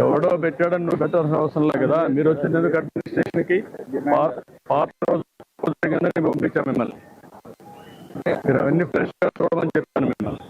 ఎవడో పెట్టాడని నువ్వు పెట్టాల్సిన అవసరం లేదు కదా. మీరు వచ్చినందుకు అడ్మినిస్ట్రేషన్కి పాత రోజు పంపించాం మిమ్మల్ని. మీరు అవన్నీ ఫ్రెష్గా చూడమని చెప్పాను మిమ్మల్ని.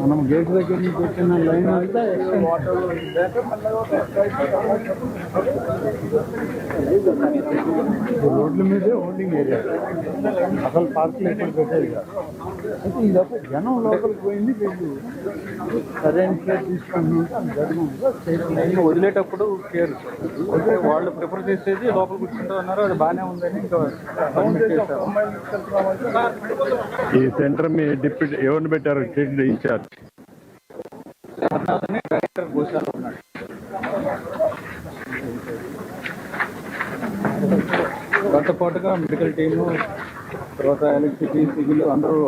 మనం గేట్ దగ్గర నుంచి వచ్చిన లైన్ అంతా రోడ్ల మీదే హోల్డింగ్ ఏరియా. అసలు పార్కులు ఎక్కడ పెట్టేది కాదు. అయితే ఇదప్పుడు జనం లోపలికి పోయింది. వీళ్ళు సరైన కేర్ తీసుకుంటున్నాం. వదిలేటప్పుడు కేర్ వాళ్ళు ప్రిఫర్ చేసేది లోపల కూర్చుంటూ ఉన్నారు. అది బాగానే ఉందని ఇంకా ఈ సెంటర్ మీ డిప్యూటీ ఎవరిని పెట్టారు? ఇన్ఛార్జ్ డైరెక్టర్ గోశాల ఉన్నాడు. దాంతో పాటుగా మెడికల్ టీము, తర్వాత ఎలక్ట్రిసిటీ, సివిల్ అందరూ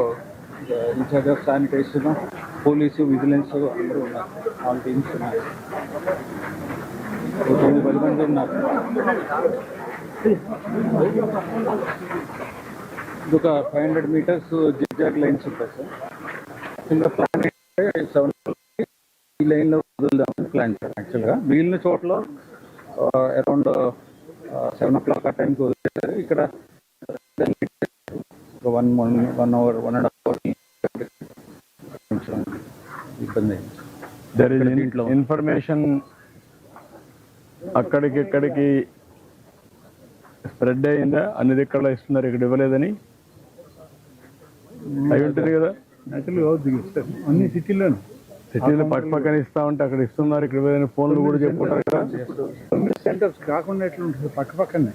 in charge of sanitation, police, vigilance అందరూ ఉన్నారు. ఆల్ టీమ్స్ ఉన్నారు. 9-10 మంది ఉన్నారు. ఇదొక 500 మీటర్స్ జిగ్జాగ్ లైన్స్ ఉంటాయి సార్. ఇంకా ప్లాన్ 7 ఈ లైన్లో వదులుదామని ప్లాన్ సార్. యాక్చువల్గా మిగిలిన చోట్ల అరౌండ్ 7 o'clock ఆ టైంకి వదిలేసారు. ఇక్కడ 1 hour 1.5 hour కొంచెం ఇబ్బంది అయింది. ఇన్ఫర్మేషన్ అక్కడికి ఇక్కడికి స్ప్రెడ్ అయిందా? అన్ని దిక్కల్లో ఇస్తున్నారు, ఇక్కడ ఇవ్వలేదని అయి ఉంటుంది కదా. యాక్చువల్గా అన్ని సిటీలోనే పక్క పక్కన ఇస్తా ఉంటే అక్కడ ఇస్తున్నారు, ఇక్కడ ఇవ్వలేదని ఫోన్లు కూడా చెప్పుకుంటారు కదా. సెంటర్స్ కాకుండా ఎట్లా ఉంటుంది? పక్క పక్కనే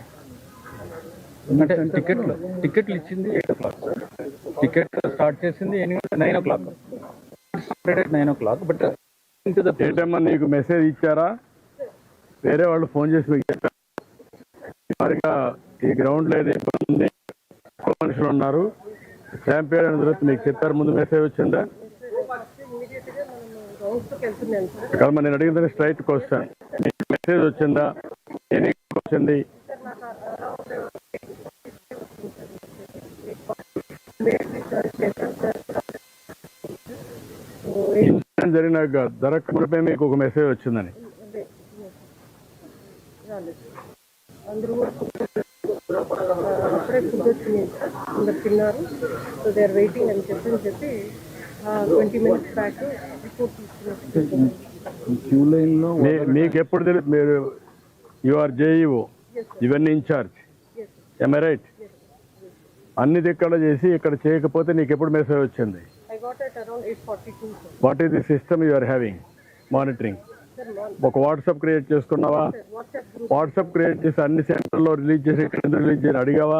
అంటే టికెట్లు ఇచ్చింది 8 o'clock. టికెట్ స్టార్ట్ చేసింది 9 o'clock. 9 o'clock. బట్ ఏటమ్మా నీకు మెసేజ్ ఇచ్చారా? వేరే వాళ్ళు ఫోన్ చేసి మీకు చెప్పారు మరిగా ఈ గ్రౌండ్లో ఏదో ఇబ్బంది ఉంది, మనుషులు ఉన్నారు, స్టాంపేడ్ అయిన తర్వాత మీకు చెప్పారు, ముందు మెసేజ్ వచ్చిందా? కాదు, నేను అడిగిన స్ట్రైట్ క్వశ్చన్, మీకు మెసేజ్ వచ్చిందా? వచ్చింది ఇన్సిడెంట్ జరిగినాక జరగకపోతే మీకు ఒక మెసేజ్ వచ్చిందని. అప్పుడే ఫుడ్ వచ్చింది, అందరు తిన్నారు. సో దే ఆర్ వెయిటింగ్ అని చెప్పి 20 minutes బ్యాక్ రిపోర్ట్ తీసుకున్నారు. మీకు ఎప్పుడు తెలుసు? మీరు యూఆర్ జేఈఓ, ఇవన్నీ ఇన్ఛార్జ్, ఎమ్ ఐ రైట్? అన్ని దిక్కడ చేసి ఇక్కడ చేయకపోతే నీకు ఎప్పుడు మెసేజ్ వచ్చింది? What is the system you are having monitoring? ఒక వాట్సాప్ క్రియేట్ చేసుకున్నావా? వాట్సాప్ క్రియేట్ చేసి అన్ని సెంటర్లో రిలీజ్ చేసి ఇక్కడ రిలీజ్ చేసి అడిగావా?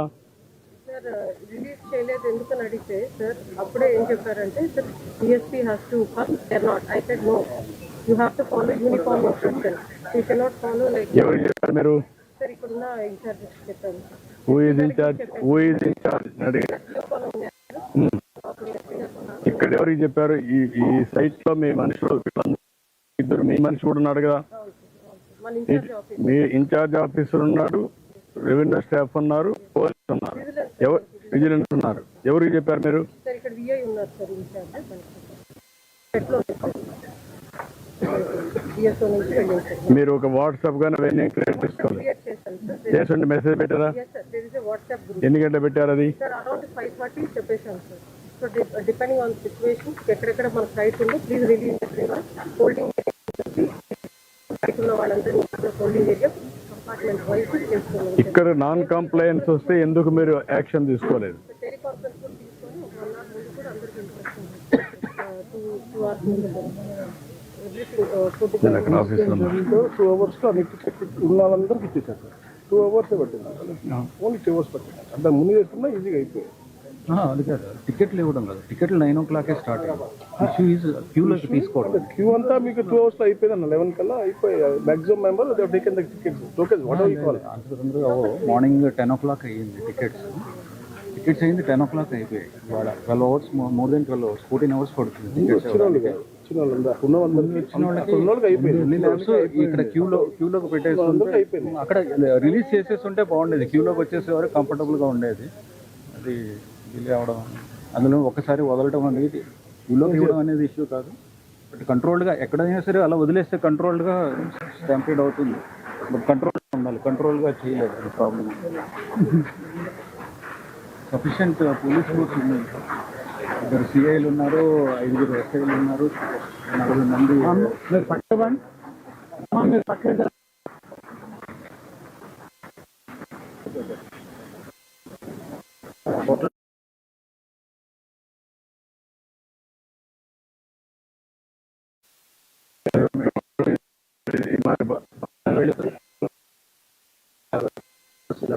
సార్ రిలీజ్ చేయలేదు ఎందుకని అడిగితే సార్ అప్పుడే ఏం చెప్పారంటే sir DSP has to come. They not. I said no, you have to follow uniform instruction. You cannot follow like. ఎవరు చెప్పారు మీరు? సార్ ఇక్కడున్న ఇన్ఛార్జ్ చెప్పారు. Who is in charge? Who is in charge అడిగారు. ఇక్కడ ఎవరికి చెప్పారు? ఈ సైట్ లో మీ మనుషులు ఇద్దరు, మీ మనిషి కూడా ఉన్నాడు కదా, మీ ఇన్ఛార్జ్ ఆఫీసర్ ఉన్నాడు, రెవెన్యూ స్టాఫ్ ఉన్నారు, పోలీసు ఉన్నారు, ఎవరు విజిలెన్స్ ఉన్నారు. ఎవరికి చెప్పారు మీరు? మీరు ఒక వాట్సాప్ గానే అవన్నీ క్రియేట్ చేసుకోవాలి. చేసండి, మెసేజ్ పెట్టారా? ఎన్ని గంటలు పెట్టారు అది? సో డిపెండింగ్ ఆన్ సిచ్యువేషన్ ఎక్కడెక్కడ మన సైట్ ఉందో ప్లీజ్ రిలీజ్ హోల్డింగ్ సైట్ ఉన్న వాళ్ళందరినీ హోల్డింగ్ ఏరియా కంపార్ట్మెంట్ వైజ్ చేసుకున్నాం. ఇక్కడ నాన్ కంప్లైన్స్ వస్తే ఎందుకు మీరు యాక్షన్ తీసుకోలేదు? టెలికాన్ఫరెన్స్ కూడా తీసుకొని 1 hour ముందు కూడా అందరికీ ఇన్స్ట్రక్షన్ 2 hours ముందు ఎవ్రీథింగ్ నేను అక్కడ ఆఫీస్లో ఉన్నాను. 2 hours లో అన్నిటి చెక్ ఉన్న వాళ్ళందరికీ ఇచ్చేసారు సార్. 2 hours పట్టింది, ఓన్లీ 2 hours పట్టింది. అంటే ముందు చేసుకున్నా ఈజీగా అయిపోయింది. అది కాదు, టికెట్లు ఇవ్వడం కాదు, టికెట్లు 9 o'clock స్టార్ట్ అయ్యాయి. ఇష్యూ ఈజ్ క్యూలోకి తీసుకోవడం. క్యూ అంతా మీకు 2 hours లో అయిపోయింది అన్న. 11 కల్లా అయిపోయాయి. Maximum member taken the tickets tokens what ever you call. Morning 10 o'clock అయ్యింది టికెట్స్ అయింది 10 o'clock అయిపోయాయి. ఇవాళ 12 hours, more than 12 hours, 14 hours పడుతుంది టికెట్స్ వచ్చిన వాళ్ళు కాదు, వచ్చిన వాళ్ళందరూ ఉన్న వాళ్ళకి అయిపోయింది. సో ఇక్కడ క్యూలోకి పెట్టేసి అయిపోయింది. అక్కడ రిలీజ్ చేసేసి ఉంటే బాగుండేది. క్యూలోకి వచ్చేసేవారు కంఫర్టబుల్గా ఉండేది. అది డిలే అవడం, అందులో ఒకసారి వదలడం అనేది క్యూలోకి ఇవ్వడం అనేది ఇష్యూ కాదు. బట్ కంట్రోల్డ్గా ఎక్కడైనా సరే అలా వదిలేస్తే కంట్రోల్డ్గా స్టాంపీడ్ అవుతుంది. బట్ కంట్రోల్గా ఉండాలి, కంట్రోల్గా చేయలేదు. అది ప్రాబ్లం. సఫిషియంట్ పోలీస్ ఫోర్స్ ఉంది. 2 CIలు ఉన్నారు, 5 SIలు ఉన్నారు, 40 మంది. మీరు పట్టబండి మీరు పట్టలేదు.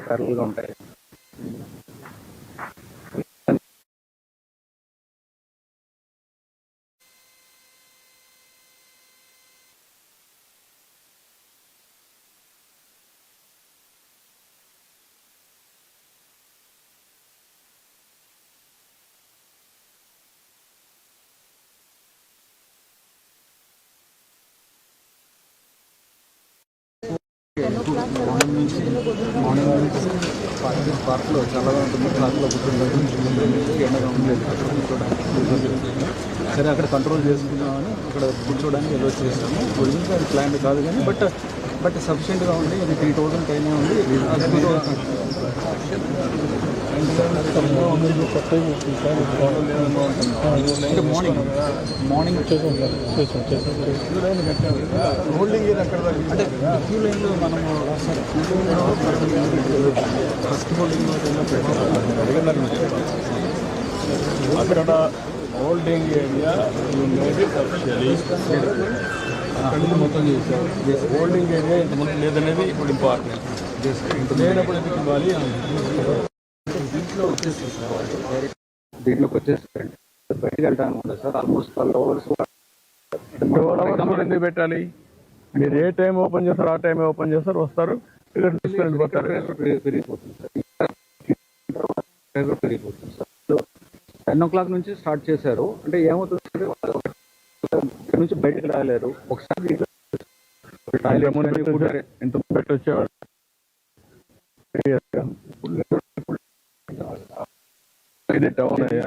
ప్యారల్గా ఉంటాయి. మార్నింగ్ పార్క్లో చాలా ఉంటుంది. పార్క్లో కూర్చోడానికి ఎండగా ఉండలేదు, అక్కడ కూర్చోడానికి. సరే అక్కడ కంట్రోల్ చేసుకుందామని అక్కడ కూర్చోడానికి ఎల్లో చేస్తాము. ఒరిజినల్ అది ప్లాన్ కాదు కానీ బట్ సఫిషియెంట్గా ఉంది. ఇది 3000 పైనే ఉంది. అంటే మార్నింగ్ హోల్డింగ్ ఏరియా అక్కడ అంటే క్యూ లైన్లో మనము ఫస్ట్ హోల్డింగ్ అక్కడ హోల్డింగ్ ఏరియా మొత్తం చేశారు. హోల్డింగ్ ఏరియా ఇంతకుముందు లేదనేది ఇప్పుడు ఇంపార్టెంట్. లేనప్పుడు ఎందుకు ఇవ్వాలి? దీంట్లోకి వచ్చేసారండి. బయటకు వెళ్తాను కదా సార్, ఆల్మోస్ట్ 12 hours. ఎందుకు పెట్టాలి? మీరు ఏ టైం ఓపెన్ చేస్తారు ఆ టైం ఓపెన్ చేస్తారు, వస్తారు, టికెట్ తీసుకొని పోతారు. పెరిగిపోతుంది సార్. 10 o'clock నుంచి స్టార్ట్ చేశారు. అంటే ఏమవుతుంది, ఇక్కడ నుంచి బయటకు రాలేరు. ఒకసారి ఎంత పెట్టి వచ్చేవాడు ఇది టౌన్ అయ్యా.